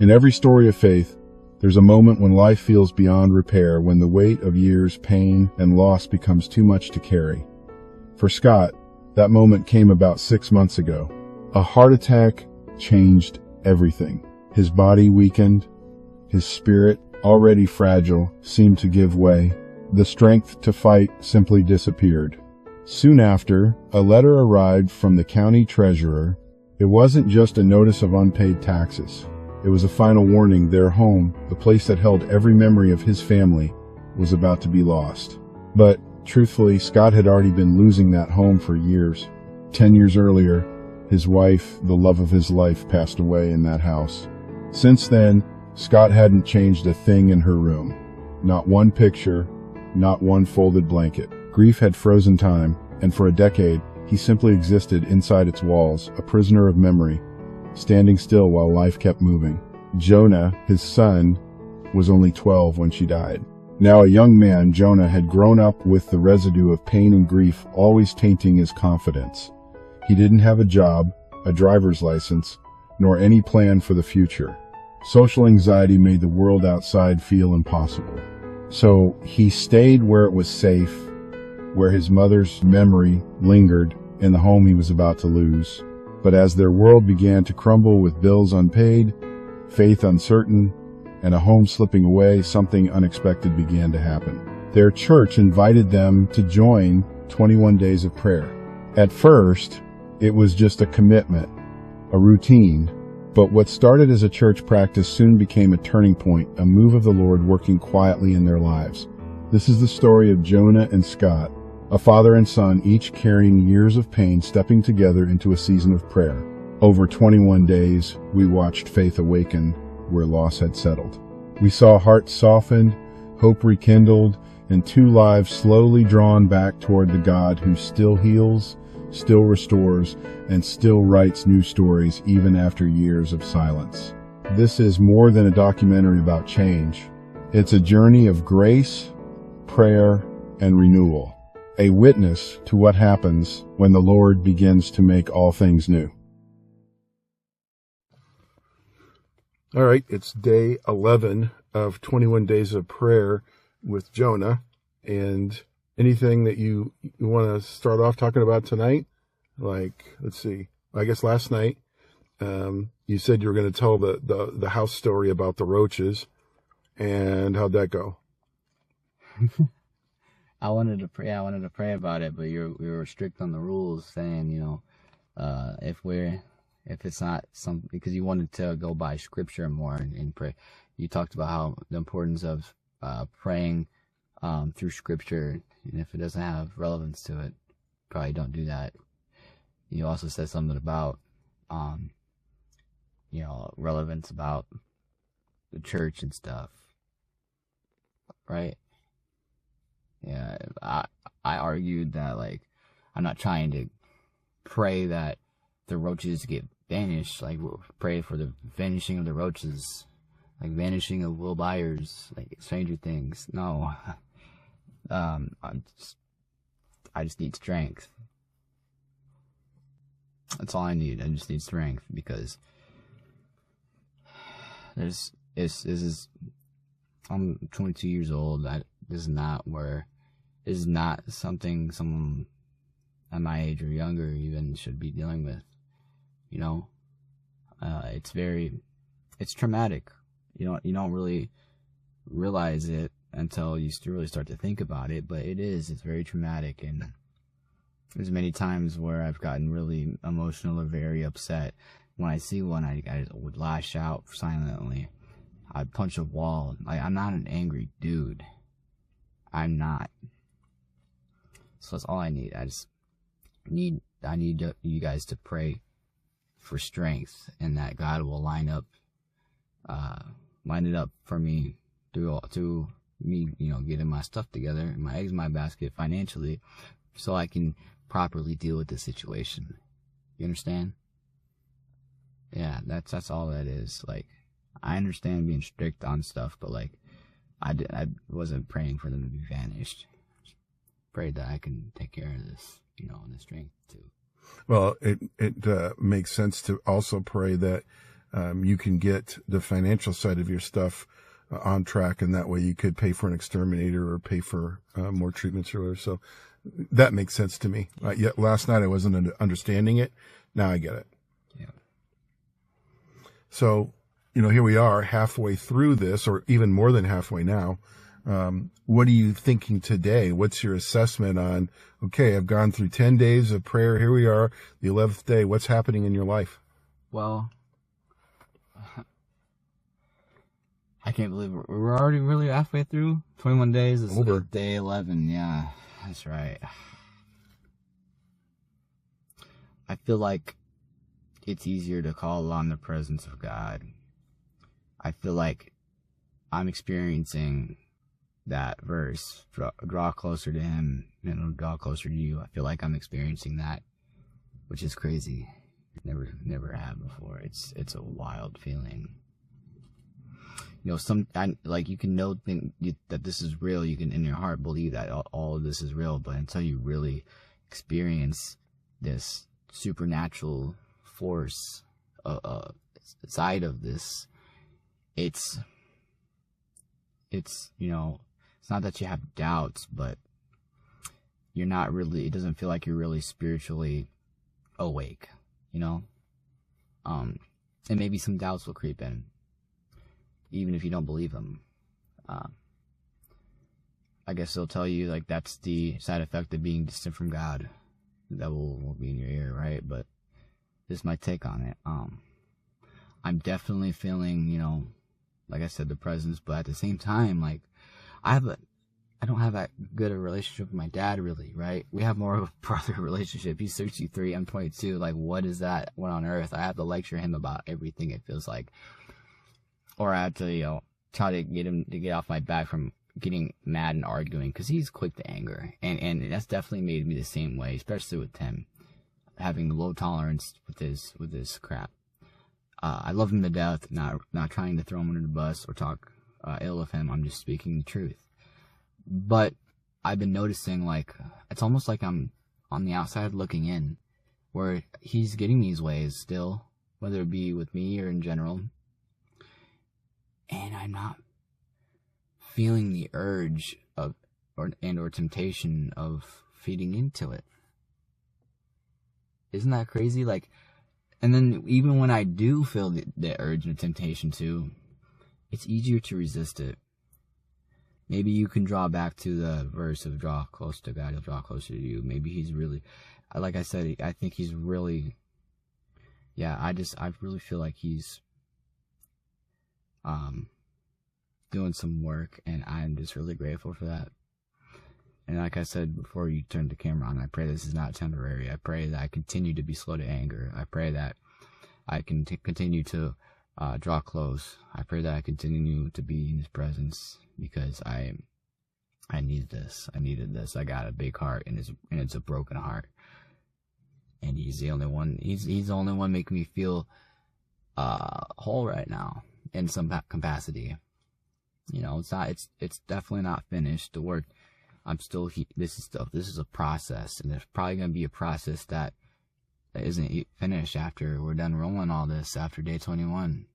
In every story of faith, there's a moment when life feels beyond repair, when the weight of years, pain, and loss becomes too much to carry. For Scot, that moment came about 6 months ago. A heart attack changed everything. His body weakened. His spirit, already fragile, seemed to give way. The strength to fight simply disappeared. Soon after, a letter arrived from the county treasurer. It wasn't just a notice of unpaid taxes. It was a final warning. Their home, the place that held every memory of his family, was about to be lost. But, truthfully, Scot had already been losing that home for years. 10 years earlier, his wife, the love of his life, passed away in that house. Since then, Scot hadn't changed a thing in her room. Not one picture, not one folded blanket. Grief had frozen time, and for a decade, he simply existed inside its walls, a prisoner of memory, standing still while life kept moving. Jonah, his son, was only 12 when she died. Now a young man, Jonah had grown up with the residue of pain and grief always tainting his confidence. He didn't have a job, a driver's license, nor any plan for the future. Social anxiety made the world outside feel impossible. So he stayed where it was safe, where his mother's memory lingered, in the home he was about to lose. But as their world began to crumble with bills unpaid, faith uncertain, and a home slipping away, something unexpected began to happen. Their church invited them to join 21 days of prayer. At first, it was just a commitment, a routine, but what started as a church practice soon became a turning point, a move of the Lord working quietly in their lives. This is the story of Jonah and Scot, a father and son, each carrying years of pain, stepping together into a season of prayer. Over 21 days, we watched faith awaken where loss had settled. We saw hearts softened, hope rekindled, and two lives slowly drawn back toward the God who still heals, still restores, and still writes new stories even after years of silence. This is more than a documentary about change. It's a journey of grace, prayer, and renewal. A witness to what happens when the Lord begins to make all things new. All right, it's day 11 of 21 days of prayer with Jonah. And anything that you want to start off talking about tonight? Like, let's see, I guess last night you said you were going to tell the house story about the roaches. And how'd that go? I wanted to pray about it, but we were strict on the rules, saying, if it's not something, because you wanted to go by scripture more and pray. You talked about how the importance of praying through scripture, and if it doesn't have relevance to it, probably don't do that. You also said something about, relevance about the church and stuff, right? Yeah, I argued that, like, I'm not trying to pray that the roaches get vanished, like, pray for the vanishing of the roaches, like vanishing of Will Byers, like Stranger Things. No, I just need strength. That's all I need. I just need strength, because I'm 22 years old. This is not something someone at my age or younger even should be dealing with. It's traumatic. You don't really realize it until you really start to think about it, but it's very traumatic. And there's many times where I've gotten really emotional or very upset. When I see one, I would lash out silently. I'd punch a wall. I'm not an angry dude. I'm not. So that's all I need. I need you guys to pray for strength, and that God will line it up for me to me, getting my stuff together, my eggs in my basket financially, so I can properly deal with the situation. You understand? Yeah, that's all that is. Like, I understand being strict on stuff, but like, I wasn't praying for them to be vanished. Just prayed that I can take care of this, and the strength too. Well, it makes sense to also pray that you can get the financial side of your stuff on track, and that way you could pay for an exterminator or pay for more treatments or whatever. So that makes sense to me. Yet last night I wasn't understanding it. Now I get it. Yeah. So, here we are halfway through this, or even more than halfway now. What are you thinking today? What's your assessment on, okay, I've gone through 10 days of prayer. Here we are, the 11th day. What's happening in your life? Well, I can't believe we're already really halfway through. 21 days is over. Day 11. Yeah, that's right. I feel like it's easier to call on the presence of God. I feel like I'm experiencing that verse, draw closer to him and it'll draw closer to you. I feel like I'm experiencing that, which is crazy. Never have before. It's a wild feeling. You can know that this is real. You can in your heart believe that all of this is real, but until you really experience this supernatural force side of this, it's not that you have doubts, but you're not really, it doesn't feel like you're really spiritually awake, and maybe some doubts will creep in, even if you don't believe them. I guess they'll tell you, like, that's the side effect of being distant from God. That will be in your ear, right? But this is my take on it. I'm definitely feeling, like I said, the presence, but at the same time, like, I don't have that good a relationship with my dad, really, right? We have more of a brother relationship. He's 63, I'm 22. Like, what is that? What on earth? I have to lecture him about everything, it feels like. Or I have to, try to get him to get off my back from getting mad and arguing, because he's quick to anger. And that's definitely made me the same way, especially with Tim, having low tolerance with his crap. I love him to death, not trying to throw him under the bus or talk ill of him. I'm just speaking the truth. But I've been noticing, like, it's almost like I'm on the outside looking in, where he's getting these ways still, whether it be with me or in general, and I'm not feeling the urge of or temptation of feeding into it. Isn't that crazy? Like, and then even when I do feel the urge and temptation to, it's easier to resist it. Maybe you can draw back to the verse of draw close to God, he'll draw closer to you. Maybe he's really, like I said, I think he's really, I really feel like he's doing some work, and I'm just really grateful for that. And like I said before you turned the camera on, I pray this is not temporary. I pray that I continue to be slow to anger. I pray that I can continue to draw close. I pray that I continue to be in his presence, because I need this. I needed this. I got a big heart, and it's a broken heart. And he's the only one. He's the only one making me feel whole right now in some capacity. It's definitely not finished. The work, I'm still. This is a process, and there's probably gonna be a process that isn't finished after we're done rolling all this after day 21.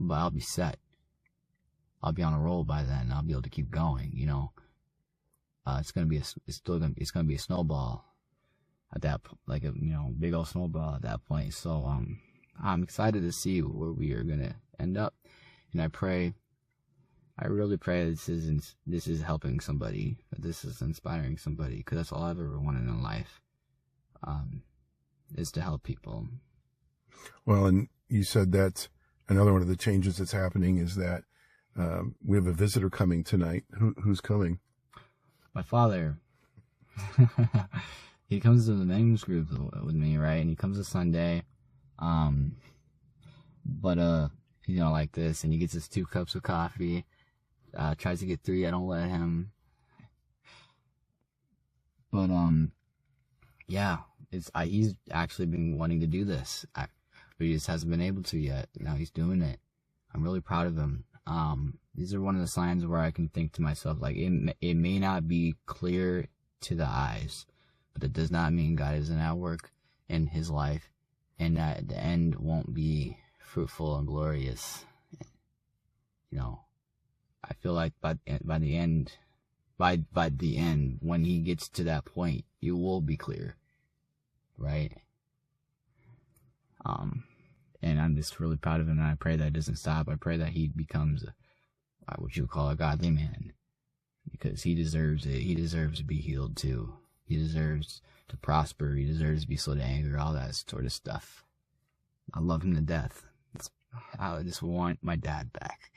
But I'll be set. I'll be on a roll by then. I'll be able to keep going. It's gonna be a snowball at that, like a big old snowball at that point. So I'm excited to see where we are gonna end up, and I really pray this is helping somebody, that this is inspiring somebody, because that's all I've ever wanted in life, is to help people. Well, and you said that another one of the changes that's happening is that we have a visitor coming tonight. Who's coming? My father. He comes to the men's group with me, right? And he comes to Sunday. But like this, and he gets his 2 cups of coffee. Tries to get 3. I don't let him. But he's actually been wanting to do this, but he just hasn't been able to yet. Now he's doing it. I'm really proud of him. These are one of the signs where I can think to myself, like, it may not be clear to the eyes, but it does not mean God isn't at work in his life, and that the end won't be fruitful and glorious. I feel like by the end, when he gets to that point, you will be clear, right? And I'm just really proud of him, and I pray that it doesn't stop. I pray that he becomes what you would call a godly man, because he deserves it. He deserves to be healed too. He deserves to prosper. He deserves to be slow to anger, all that sort of stuff. I love him to death. I just want my dad back.